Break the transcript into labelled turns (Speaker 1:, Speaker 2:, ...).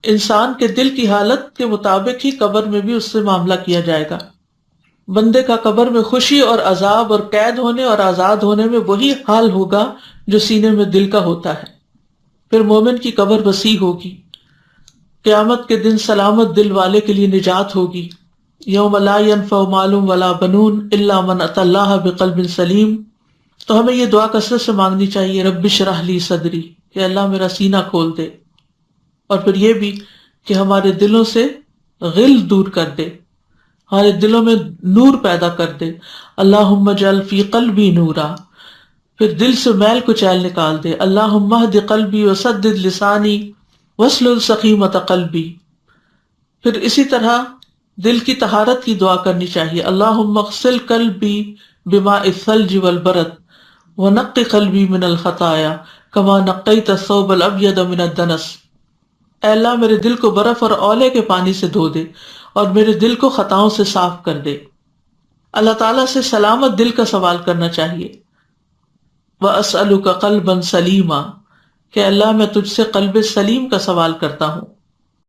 Speaker 1: انسان کے دل کی حالت کے مطابق ہی قبر میں بھی اس سے معاملہ کیا جائے گا. بندے کا قبر میں خوشی اور عذاب اور قید ہونے اور آزاد ہونے میں وہی حال ہوگا جو سینے میں دل کا ہوتا ہے. پھر مومن کی قبر وسیع ہوگی. قیامت کے دن سلامت دل والے کے لیے نجات ہوگی. یوم لا ينفع مال ولا بنون الا من اتى اللہ بقلب سلیم. تو ہمیں یہ دعا کثرت سے مانگنی چاہیے، رب اشرح لی صدری، کہ اللہ میرا سینہ کھول دے. اور پھر یہ بھی کہ ہمارے دلوں سے غل دور کر دے، ہمارے دلوں میں نور پیدا کر دے. اللہم اجعل فی قلبی نورا، پھر دل سے میل کچیل نکال دے. اللہم اہد قلبی وسدد لسانی واسلل سقیمۃ قلبی. پھر اسی طرح دل کی طہارت کی دعا کرنی چاہیے. اللہم اغسل قلبی بماء الثلج والبرد ونقی قلبی من الخطایا کما نقیت الثوب الابیض من الدنس. اے اللہ میرے دل کو برف اور اولے کے پانی سے دھو دے اور میرے دل کو خطاؤں سے صاف کر دے. اللہ تعالیٰ سے سلامت دل کا سوال کرنا چاہیے. وَأَسْأَلُكَ قَلْبًا سَلِيمًا، کہ اللہ میں تجھ سے قلب سلیم کا سوال کرتا ہوں.